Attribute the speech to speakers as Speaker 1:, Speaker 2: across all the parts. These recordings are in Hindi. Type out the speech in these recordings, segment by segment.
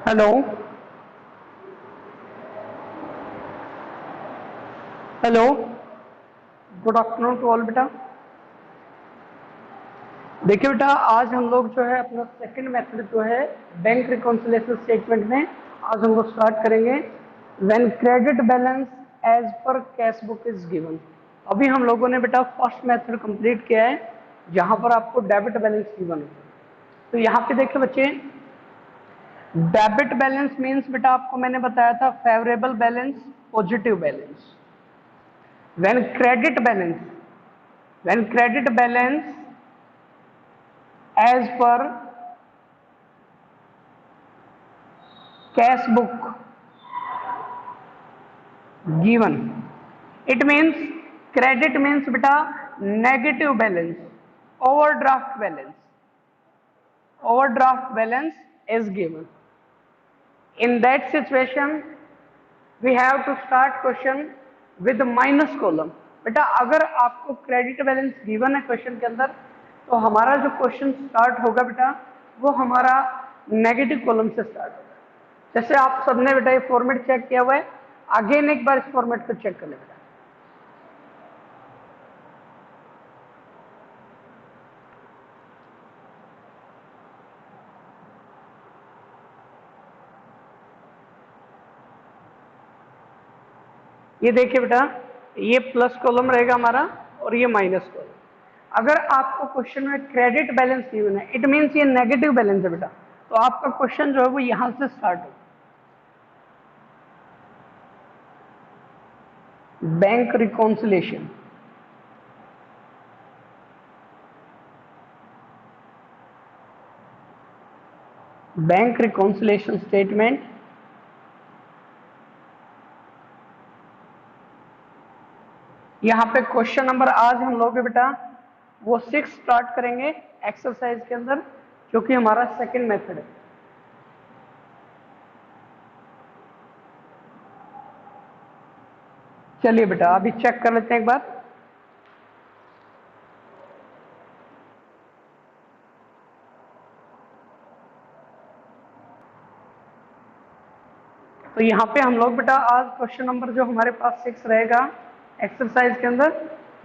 Speaker 1: Hello hello, good afternoon to all बेटा। देखिए बेटा, आज हम लोग जो है अपना सेकंड मेथड जो है बैंक रिकॉन्सिलिएशन स्टेटमेंट में आज हम लोग स्टार्ट करेंगे। When credit balance as per cash book is given. अभी हम लोगों ने बेटा फर्स्ट मेथड कंप्लीट किया है जहां पर आपको डेबिट बैलेंस गिवन है। तो यहाँ पे देखिए बच्चे, डेबिट बैलेंस मीन्स बेटा आपको मैंने बताया था favourable balance, positive balance. when credit balance when credit balance as per cash book given, it means credit means beta negative balance, overdraft balance is given. In that situation we have to start question with minus column. बेटा अगर आपको क्रेडिट बैलेंस गिवन है क्वेश्चन के अंदर, तो हमारा जो क्वेश्चन स्टार्ट होगा बेटा वो हमारा नेगेटिव कॉलम से स्टार्ट होगा। जैसे आप सबने बेटा ये फॉर्मेट चेक किया हुआ है, अगेन एक बार इस फॉर्मेट को चेक कर ले बेटा। ये देखिए बेटा, ये प्लस कॉलम रहेगा हमारा और ये माइनस कॉलम। अगर आपको क्वेश्चन में क्रेडिट बैलेंस गिवन है, इट मीन्स ये नेगेटिव बैलेंस है बेटा, तो आपका क्वेश्चन जो है वो यहां से स्टार्ट होगा। Bank reconciliation, bank reconciliation statement यहाँ पे क्वेश्चन नंबर आज हम लोग बेटा वो 6 स्टार्ट करेंगे एक्सरसाइज के अंदर, जो कि हमारा सेकंड मेथड है। चलिए बेटा अभी चेक कर लेते हैं एक बार। तो यहाँ पे हम लोग बेटा आज क्वेश्चन नंबर जो हमारे पास 6 रहेगा एक्सरसाइज के अंदर,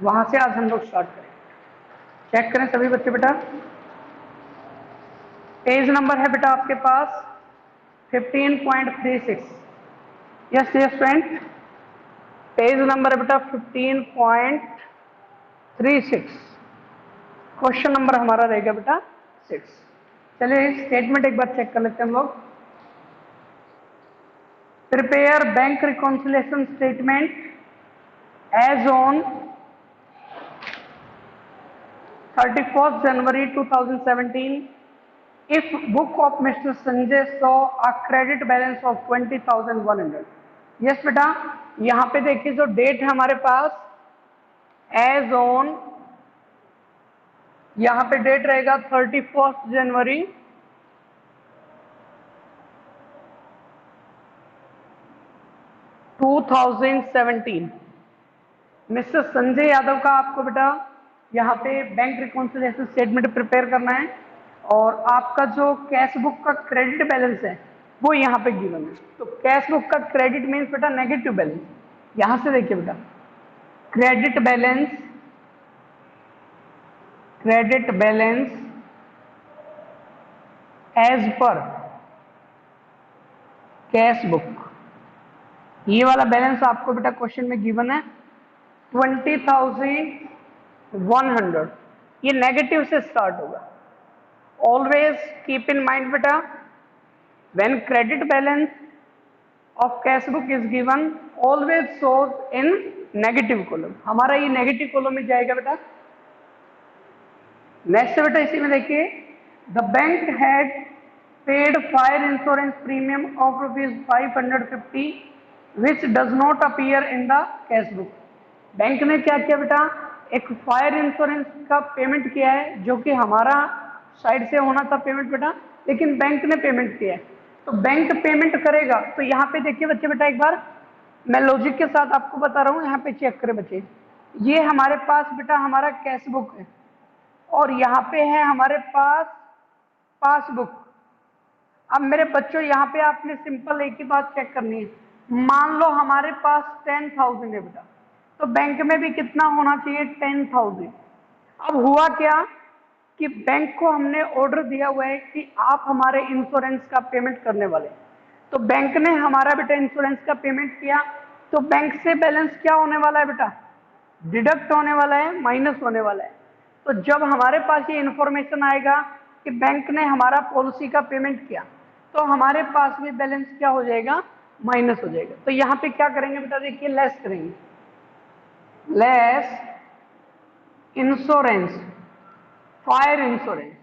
Speaker 1: वहां से आज हम लोग स्टार्ट करेंगे। चेक करें सभी बच्चे बेटा। पेज नंबर है बेटा आपके पास 15.36। Yes yes friend, page number है बेटा 15.36। क्वेश्चन नंबर हमारा रहेगा बेटा 6। चलिए स्टेटमेंट एक बार चेक कर लेते हैं हम लोग। Prepare bank reconciliation statement as on 31st January 2017 if book of Mr. Sanjay saw a credit balance of 20,100। Yes बेटा, यहाँ पे देखिए जो डेट है हमारे पास एज ऑन, यहाँ पे डेट रहेगा 31st जनवरी 2017। मिस्टर संजय यादव का आपको बेटा यहाँ पे बैंक रिकॉन्सिलिएशन स्टेटमेंट प्रिपेयर करना है, और आपका जो कैश बुक का क्रेडिट बैलेंस है वो यहाँ पे गिवन है। तो कैश बुक का क्रेडिट मीन्स बेटा नेगेटिव बैलेंस। यहां से देखिए बेटा, credit balance as per cash book, ये वाला बैलेंस आपको बेटा क्वेश्चन में गिवन है 20,100। ये नेगेटिव से स्टार्ट होगा। ऑलवेज कीप इन माइंड बेटा, when credit balance of cash book is given always shows in negative column. हमारा ये नेगेटिव कॉलम में जाएगा बेटा। नेक्स्ट बेटा इसी में देखिए, the bank had paid fire insurance premium of ₹550 which does not appear in the cash book. Bank ने क्या किया बेटा, एक फायर इंश्योरेंस का पेमेंट किया है, जो कि हमारा साइड से होना था पेमेंट बेटा, लेकिन बैंक ने पेमेंट किया है। तो बैंक पेमेंट करेगा, तो यहाँ पे देखिए बच्चे बेटा एक बार मैं लॉजिक के साथ आपको बता रहा हूँ, यहाँ पे चेक करें बच्चे। ये हमारे पास बेटा हमारा कैश बुक है और यहाँ पे है हमारे पास पासबुक। अब मेरे बच्चों यहाँ पे आपने सिंपल एक ही बात चेक करनी है, मान लो हमारे पास 10,000 है बेटा, तो बैंक में भी कितना होना चाहिए 10,000। अब हुआ क्या कि बैंक को हमने ऑर्डर दिया हुआ है कि आप हमारे इंश्योरेंस का पेमेंट करने वाले, तो बैंक ने हमारा बेटा इंश्योरेंस का पेमेंट किया, तो बैंक से बैलेंस क्या होने वाला है बेटा, डिडक्ट होने वाला है, माइनस होने वाला है। तो जब हमारे पास ये इंफॉर्मेशन आएगा कि बैंक ने हमारा पॉलिसी का पेमेंट किया, तो हमारे पास भी बैलेंस क्या हो जाएगा, माइनस हो जाएगा। तो यहाँ पे क्या करेंगे बेटा, देखिए लेस करेंगे, less insurance, fire insurance,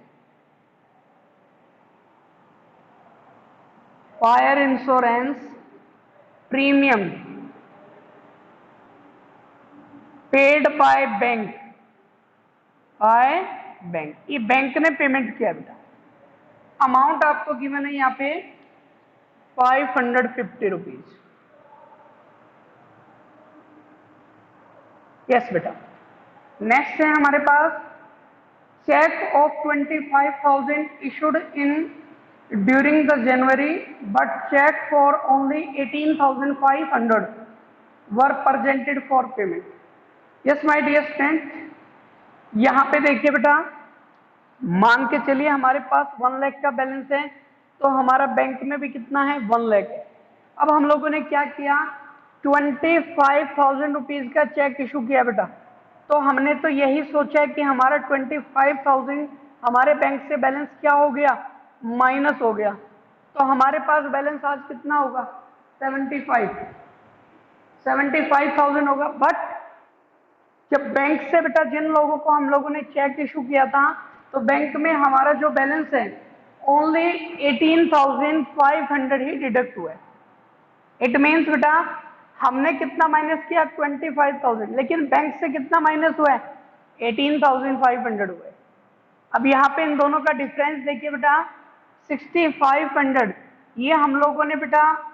Speaker 1: fire insurance premium paid by bank, bye bank, ये बैंक ने पेमेंट किया बेटा। अमाउंट आपको गिवन है यहाँ पे 550 रुपीज। यस बेटा। नेक्स्ट है हमारे पास check of 25,000 issued in during the January, but check for only 18,500 were presented for payment. Yes my dear student, यहाँ पे देखिए बेटा, मान के चलिए हमारे पास 1 लाख का बैलेंस है, तो हमारा बैंक में भी कितना है, 1 लाख है। अब हम लोगों ने क्या किया, 25,000 रुपीज का चेक इशू किया बेटा। तो हमने तो यही सोचा है कि हमारा 25,000 हमारे बैंक से बैलेंस क्या हो गया, माइनस हो गया। तो हमारे पास बैलेंस आज कितना होगा, 75,000 होगा। बट जब बैंक से बेटा जिन लोगों को हम लोगों ने चेक इशू किया था, तो बैंक में हमारा जो बैलेंस है ओनली 18,500 ही डिडक्ट हुआ है। इट मीन्स बेटा हमने कितना माइनस किया, 25,000, लेकिन बैंक से कितना माइनस हुआ है, 18,500 हुआ है। अब यहाँ पे इन दोनों का डिफरेंस देखिए बेटा, 6,500 ये हम लोगों ने बेटा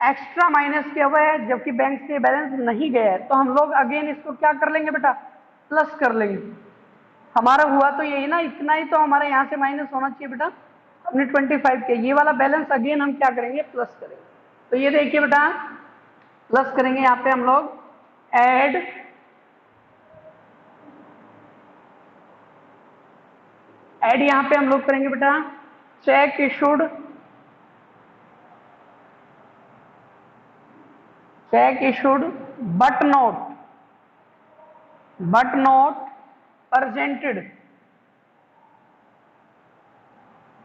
Speaker 1: एक्स्ट्रा माइनस किया हुआ है, जबकि बैंक से बैलेंस नहीं गया है। तो हम लोग अगेन इसको क्या कर लेंगे बेटा, प्लस कर लेंगे। हमारा हुआ तो यही ना, इतना ही तो हमारे यहाँ से माइनस होना चाहिए बेटा, हमने 25 किया, ये वाला बैलेंस अगेन हम क्या करेंगे, प्लस करेंगे। तो ये देखिए बेटा प्लस करेंगे, यहाँ पे हम लोग ऐड यहाँ पे हम लोग करेंगे बेटा, check issued, check issued but not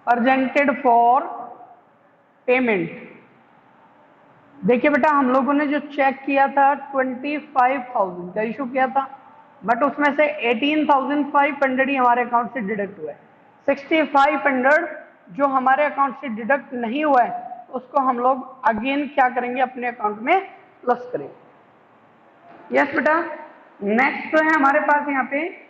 Speaker 1: presented for payment. देखिए बेटा हम लोगों ने जो चेक किया था 25,000 का इशू किया था, बट उसमें से 18,500 ही हमारे अकाउंट से डिडक्ट हुआ है। 6,500 जो हमारे अकाउंट से डिडक्ट नहीं हुआ है, उसको हम लोग अगेन क्या करेंगे, अपने अकाउंट में प्लस करेंगे। यस बेटा। नेक्स्ट तो है हमारे पास यहाँ पे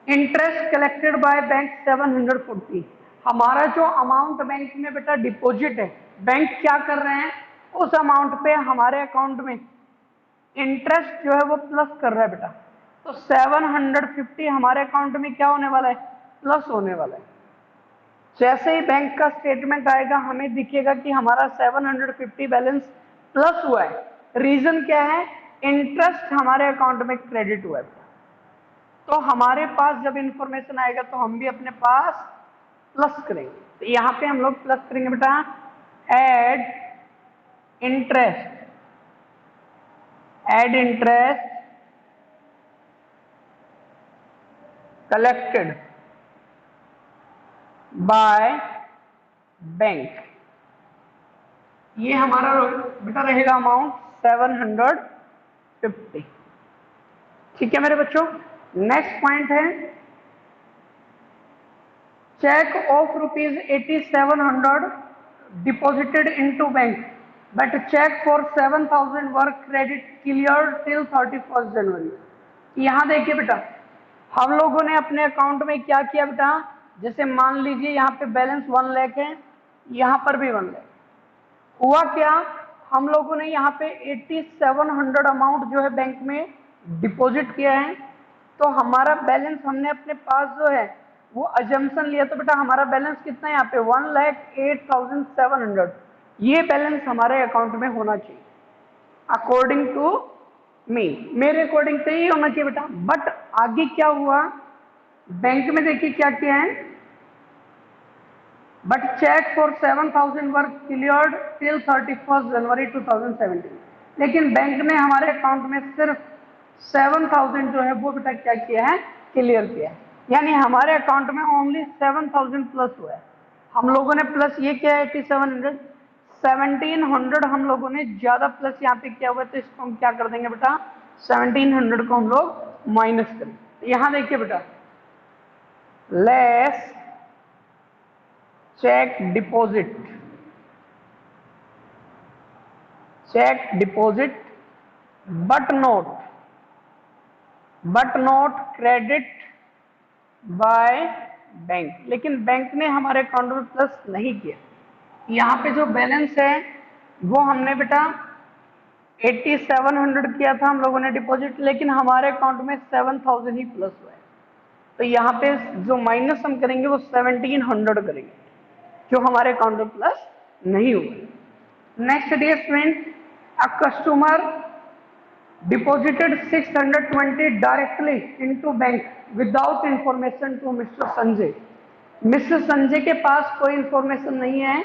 Speaker 1: इंटरेस्ट कलेक्टेड बाय बैंक 740। हमारा जो अमाउंट बैंक में बेटा डिपॉजिट है, बैंक क्या कर रहे हैं, उस अमाउंट पे हमारे अकाउंट में इंटरेस्ट जो है वो प्लस कर रहा है बेटा। तो 750 हमारे अकाउंट में क्या होने वाला है, प्लस होने वाला है। जैसे ही बैंक का स्टेटमेंट आएगा हमें दिखेगा कि हमारा 750 बैलेंस प्लस हुआ है। रीजन क्या है, इंटरेस्ट हमारे अकाउंट में क्रेडिट हुआ है। तो हमारे पास जब इंफॉर्मेशन आएगा तो हम भी अपने पास प्लस करेंगे। तो यहाँ पे हम लोग प्लस करेंगे बेटा, add interest collected by bank. ये हमारा बेटा रहेगा अमाउंट 750। ठीक है मेरे बच्चों। नेक्स्ट पॉइंट है cheque of ₹8700 deposited into bank, but check for 7,000 were credit clear till 31 January. यहाँ देखिए बेटा हम लोगों ने अपने अकाउंट में क्या किया बेटा, जैसे मान लीजिए यहाँ पे बैलेंस 1 लाख है, यहाँ पर भी 1 लाख। हुआ क्या, हम लोगों ने यहाँ पे 8700 अमाउंट जो है बैंक में डिपॉजिट किया है। तो हमारा बैलेंस हमने अपने पास जो है वो अजम्पशन लिया तो बेटा हमारा बैलेंस कितना है यहाँ पे 1,08,700। ये बैलेंस हमारे अकाउंट में होना चाहिए अकॉर्डिंग टू मी, मेरे अकॉर्डिंग तो ये होना चाहिए बेटा। बट आगे क्या हुआ, बैंक में देखिए क्या किया है, but check for 7,000 work cleared till 31 January 2017। लेकिन बैंक ने हमारे अकाउंट में सिर्फ 7,000 जो है वो बेटा क्या किया है, क्लियर किया है। यानी हमारे अकाउंट में ओनली 7,000 प्लस हुआ है। हम लोगों ने प्लस ये किया है 8700, 1700 हम लोगों ने ज्यादा प्लस यहाँ पे किया हुआ है, तो इसको हम क्या कर देंगे बेटा, 1700 को हम लोग माइनस करें। यहाँ देखिए बेटा, less cheque deposit, cheque deposit but not credit by bank. लेकिन बैंक ने हमारे अकाउंट में प्लस नहीं किया। यहाँ पे जो बैलेंस है वो हमने बेटा 8700 किया था हम लोगों ने डिपॉजिट, लेकिन हमारे अकाउंट में 7000 ही प्लस हुआ है। तो यहाँ पे जो माइनस हम करेंगे वो 1700 करेंगे, जो हमारे अकाउंट में प्लस नहीं हुआ। Next day student, a customer deposited 620 directly into bank without information to Mr. Sanjay. Mister Sanjay के पास कोई इंफॉर्मेशन नहीं है,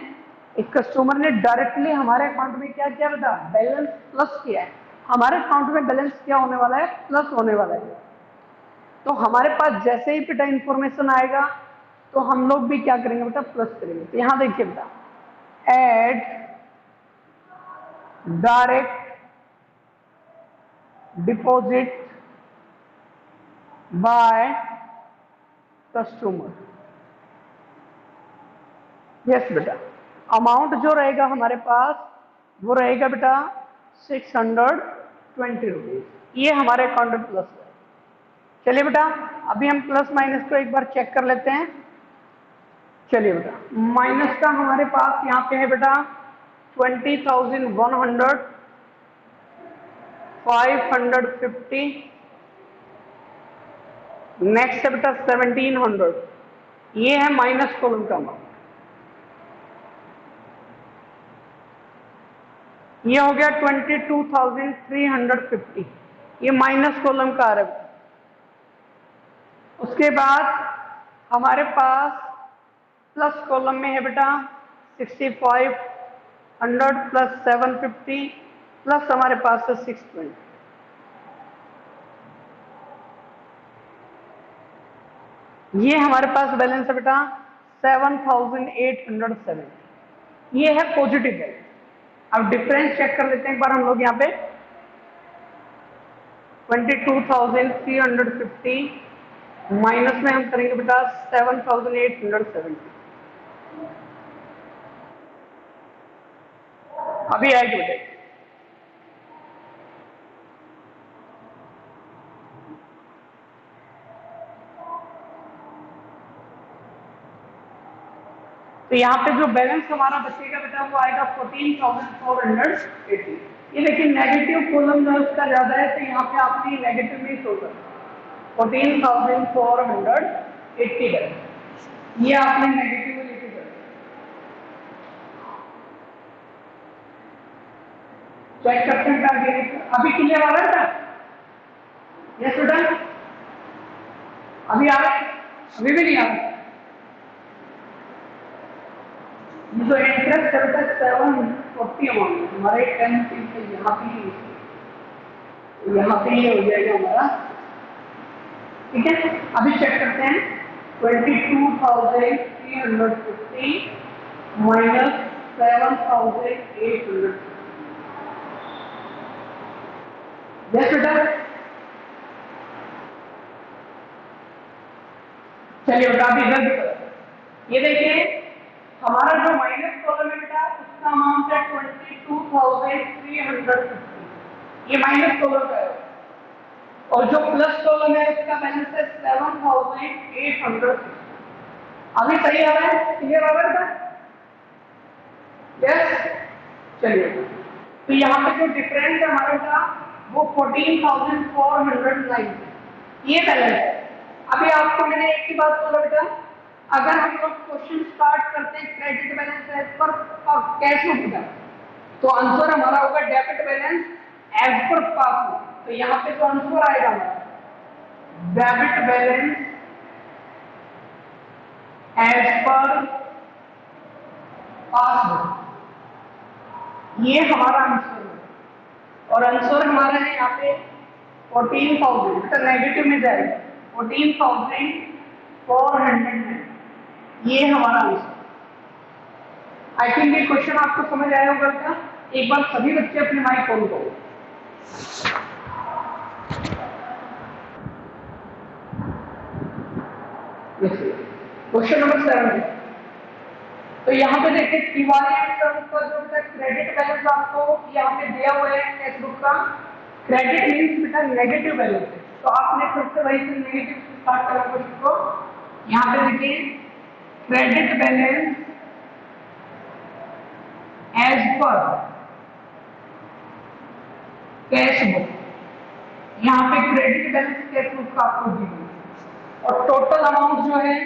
Speaker 1: एक कस्टमर ने डायरेक्टली हमारे अकाउंट में क्या किया बेटा, बैलेंस प्लस किया है। हमारे अकाउंट में बैलेंस क्या होने वाला है, प्लस होने वाला है। तो हमारे पास जैसे ही बेटा इंफॉर्मेशन आएगा तो हम लोग भी क्या करेंगे बेटा, प्लस करेंगे। तो यहां देखिए बेटा, add direct deposit by customer. Yes बेटा, अमाउंट जो रहेगा हमारे पास वो रहेगा बेटा 620 रुपीज। ये हमारे अकाउंट में प्लस है। चलिए बेटा, अभी हम प्लस माइनस को एक बार चेक कर लेते हैं। चलिए बेटा, माइनस का हमारे पास यहाँ पे है बेटा 20,100, 550, नेक्स्ट है बेटा 1700। ये है माइनस कॉलम का अमाउंट। ये हो गया 22,350, ये माइनस कॉलम का आ रहा है। उसके बाद हमारे पास प्लस कॉलम में है बेटा 6500 प्लस 750 प्लस हमारे पास है 620। ये हमारे पास बैलेंस है बेटा 7,807। ये है पॉजिटिव बैलेंस। अब डिफरेंस चेक कर लेते हैं एक बार हम लोग यहाँ पे। 22,350 माइनस में हम करेंगे बेटा 7,870। अभी आएगी बेटे, तो यहाँ पे जो बैलेंस हमारा बचेगा बेटा वो आएगा 14,480। ये देखिए नेगेटिव कॉलम जो उसका ज्यादा है, तो यहाँ पे आपने नेगेटिव नहीं सोच सकते। 14,480 बैलेंस, ये आपने नेगेटिव लेके कर चेक करते हैं। अभी क्लियर आ रहा है? यस बेटा, अभी आ रहा है? अभी भी नहीं आ रहा? जो इंटरेस्ट करता है 740 अमाउंट हमारे 10 से यहाँ पे ये हो जाएगा हमारा। ठीक है, अभी चेक करते हैं। 22,350 माइनस 7,800। यस बेटा, चलिए बेटा अभी इधर भी करो। ये देखिए हमारा जो माइनस कॉलम है बेटा उसका अमाउंट है 22,350, ये माइनस कॉलम का है। और जो प्लस कॉलम है उसका बैलेंस है 7,800। अभी सही आ रहा है, क्लियर आ रहा है? यस, चलिए। तो यहाँ पे जो डिफरेंस है हमारे का वो 14,490, ये बैलेंस है। अभी आपको मैंने एक ही बात बोला बेटा, अगर हम लोग क्वेश्चन स्टार्ट करते हैं credit balance as per cash book का, तो आंसर हमारा होगा debit balance as per passbook. तो यहाँ पे जो आंसर आएगा debit balance as per passbook, ये हमारा आंसर है। और आंसर हमारा है यहाँ पे 14,000, तो नेगेटिव में जाएगा 14,400 है, ये हमारा आंसर। आई थिंक ये क्वेश्चन आपको समझ आया होगा क्या? एक बार सभी बच्चे अपने माइक खोल दो। Question number 7। तो यहाँ पे देखिए तिवारी एंड सन्स का जो क्रेडिट बैलेंस आपको यहाँ पे दिया हुआ है टेक्स्ट बुक का, क्रेडिट मीन्स बेटा नेगेटिव बैलेंस है। तो आपने फिर से वही से नेगेटिव से स्टार्ट करा क्वेश्चन को। यहाँ पे देखिए credit balance as per cash book, यहाँ पे क्रेडिट बैलेंस कैश बुक का आपको दी हुई और टोटल अमाउंट जो है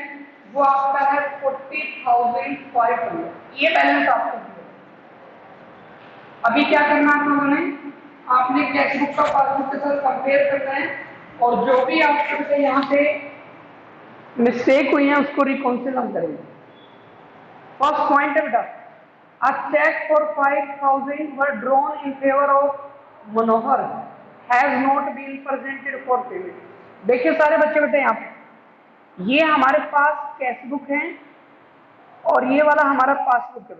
Speaker 1: वो आपका है 40,500, ये बैलेंस आपको दिया। अभी क्या करना है लोगों ने, आपने कैश बुक का पासबुक के साथ कंपेयर करना है और जो भी आपके यहाँ पे मिस्टेक हुई है उसको रिकॉन्सिल हम करेंगे। फर्स्ट पॉइंट है बेटा, a check for 5,000 were drawn in favor of Manohar has not been presented for payment। देखिए सारे बच्चे बेटे यहाँ पे ये हमारे पास कैश बुक है और ये वाला हमारा पासबुक है।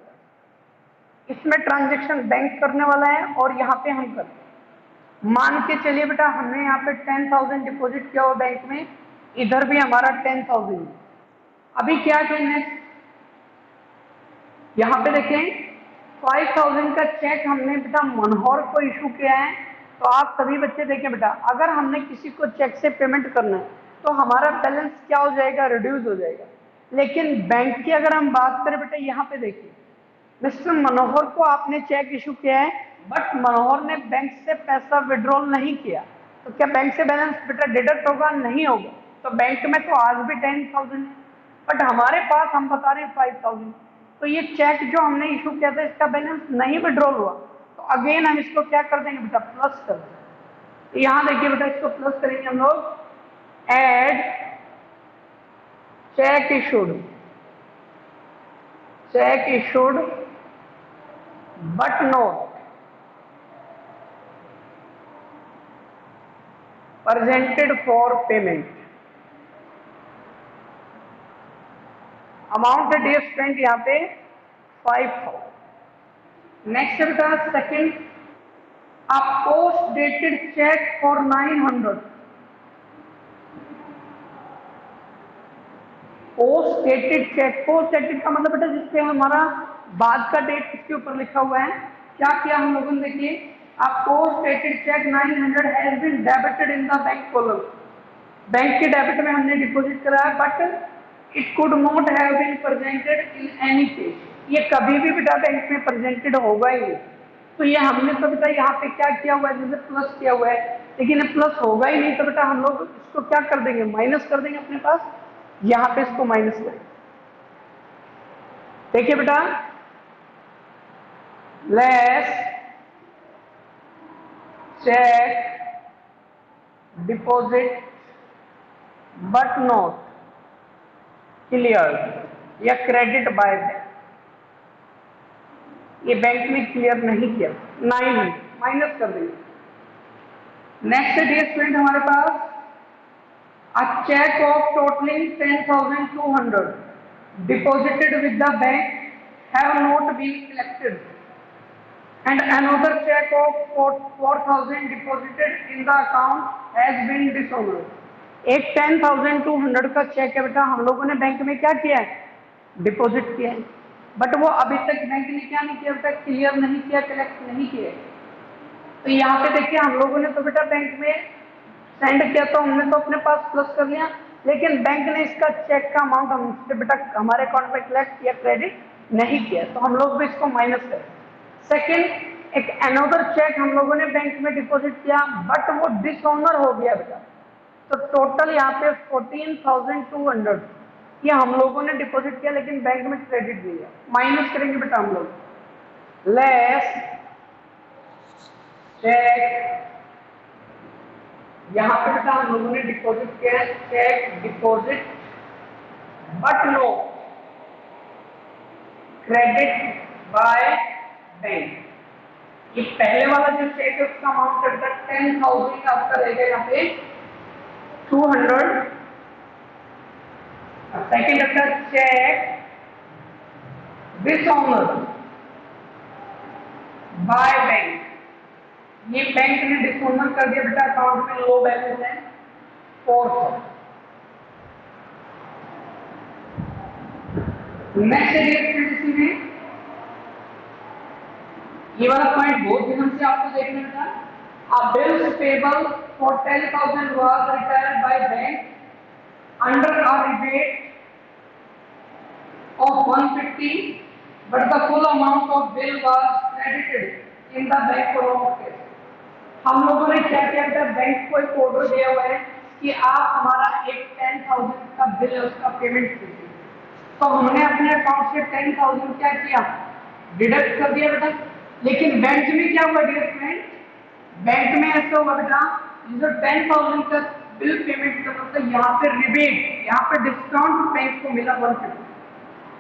Speaker 1: इसमें ट्रांजैक्शन बैंक करने वाला है और यहाँ पे हम करते हैं। मान के चलिए बेटा हमने यहाँ पे 10,000 डिपॉजिट किया हुआ बैंक में, इधर भी हमारा 10,000। अभी क्या करना है, यहाँ पे देखें 5,000 का चेक हमने बेटा मनोहर को इशू किया है। तो आप सभी बच्चे देखें बेटा, अगर हमने किसी को चेक से पेमेंट करना है तो हमारा बैलेंस क्या हो जाएगा, रिड्यूस हो जाएगा। लेकिन बैंक की अगर हम बात करें बेटा, यहाँ पे देखिए मिस्टर मनोहर को आपने चेक इशू किया है बट मनोहर ने बैंक से पैसा विड्रॉल नहीं किया, तो क्या बैंक से बैलेंस बेटा डिडक्ट होगा? नहीं होगा। तो बैंक में तो आज भी 10,000 है बट हमारे पास हम बता रहे हैं 5,000। तो ये चेक जो हमने इशू किया था इसका बैलेंस नहीं विड्रॉल हुआ, तो अगेन हम इसको क्या कर देंगे बेटा, प्लस कर देंगे। तो यहाँ देखिए बेटा इसको प्लस करेंगे हम लोग, add cheque issued but not presented for payment, amount dear spent यहाँ पे 5,000। नेक्स्ट बेटा second, a post dated check for 900, post dated cheque, post dated का मतलब बेटा जिसपे हमारा बाद का डेट इसके ऊपर लिखा हुआ है। क्या किया हम लोगों ने, देखिए आप post dated cheque 900 has been debited in the bank column, bank के डेबिट में हमने डिपॉजिट कराया but it could not have been presented in any case, ये कभी भी बेटा बैंक में प्रेजेंटेड होगा ही नहीं। तो ये हमने तो बेटा यहाँ पे क्या किया हुआ है, जैसे प्लस किया हुआ है, लेकिन प्लस होगा ही नहीं तो बेटा हम लोग इसको क्या कर देंगे, माइनस कर देंगे अपने पास, यहाँ पे इसको माइनस करें। देखिए बेटा less cheque deposit but not clear या क्रेडिट बाय बैंक, ये बैंक ने क्लियर नहीं किया, 900 माइनस कर देंगे। नेक्स्ट डे स्टूडेंट हमारे पास a check of totaling 10,200 deposited with the bank have not been collected and another check of 4,000 deposited in the account has been dishonored। एक 10,200 का चेक है बेटा, हम लोगों ने बैंक में क्या किया है, डिपॉजिट किया है, बट वो अभी तक बैंक ने क्या नहीं किया बेटा, क्लियर नहीं किया, कलेक्ट नहीं किया। तो यहाँ पे देखिए हम लोगों ने तो बेटा बैंक में सेंड किया तो हमने तो अपने पास प्लस कर लिया, लेकिन बैंक ने इसका चेक का अमाउंट हमसे बेटा हमारे अकाउंट में कलेक्ट किया, क्रेडिट नहीं किया, तो हम लोग भी इसको माइनस करें। सेकेंड, एक अनदर चेक हम लोगों ने बैंक में डिपॉजिट किया बट वो डिसऑनर हो गया बेटा, तो टोटल यहाँ पे 14,200 ये हम लोगों ने डिपॉजिट किया, लेकिन बैंक में क्रेडिट नहीं है। माइनस करेंगे बेटा हम लोग, लेस चेक, यहाँ पे बेटा हम लोगों ने डिपॉजिट किया है cheque deposit, but no credit by bank. ये पहले वाला जो चेक है उसका अमाउंट है बेटा 10,000 आपका रहेगा यहाँ पे 200। सेकेंड आता है चेक डिसऑनर बाय बैंक, ये बैंक ने डिसऑनर कर दिया बेटा, अकाउंट में लो बैलेंस है 400। नेक्स्ट एक्टिविटी में ये वाला पॉइंट बहुत ध्यान से आपको देखना था। A bills payable for 10,000 was retired by bank under a rebate of 150, but the full amount of bill was credited in the bank account case. हम लोगों ने क्या किया था, बैंक को एक ऑर्डर दिया हुआ है कि आप हमारा एक 10,000 का बिल है उसका पेमेंट कीजिए, तो हमने अपने अकाउंट से 10,000 क्या किया, डिडक्ट कर दिया बेटा। लेकिन बैंक में क्या हुआ डिडक्टमेंट, बैंक में ऐसा हुआ बेटा जो 10,000 का बिल पेमेंट करना था, यहाँ पे रिबेट, यहाँ पे डिस्काउंट बैंक को मिला 150,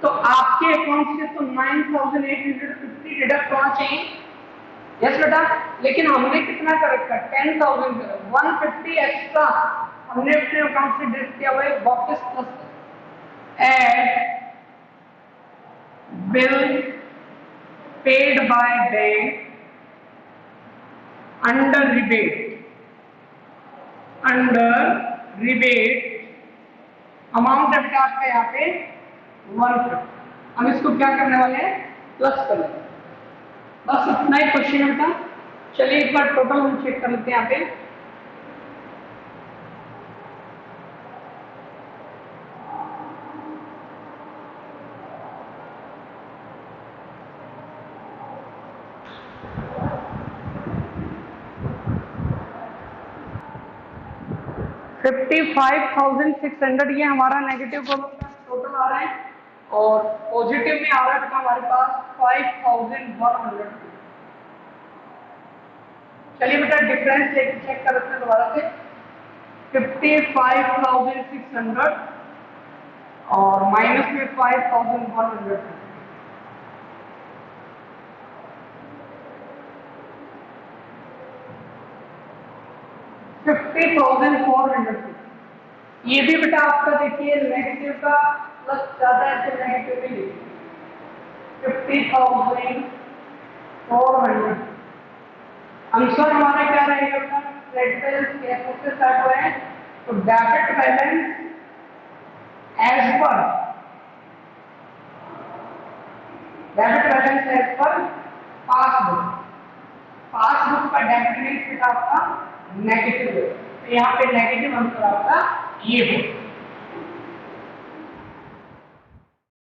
Speaker 1: तो आपके अकाउंट से तो 9,850 डिडक्ट होना चाहिए। यस बेटा, लेकिन हमने कितना कर रखा, 10,000 का 150 एक्स्ट्रा हमने अपने अकाउंट से डिडक्ट किया हुआ है वापस plus add bill paid by bank under rebate amount है बेटा आपका यहाँ पे 150। हम इसको क्या करने वाले हैं, प्लस कर लेंगे। बस इतना ही क्वेश्चन है बेटा। चलिए एक बार टोटल हम चेक कर लेते हैं यहाँ पे। $55,600 ये हमारा नेगेटिव कॉलम का टोटल आ रहा है, और पॉजिटिव में आ रहा है बेटा हमारे पास 5,100। चलिए बेटा डिफरेंस चेक कर लेते हैं दोबारा से। 55,600 और माइनस में 5,100, 50,400। ये भी बेटा आपका देखिए नेगेटिव का प्लस ज्यादा है तो नेगेटिव में लिखिए 50,400। आंसर हमारा क्या रहेगा बेटा, क्रेडिट बैलेंस कैसे से स्टार्ट हो रहे हैं, तो debit balance as per passbook, passbook का डेबिट मीन्स बेटा आपका नेगेटिव है, तो यहाँ पे नेगेटिव आंसर आपका ये हो।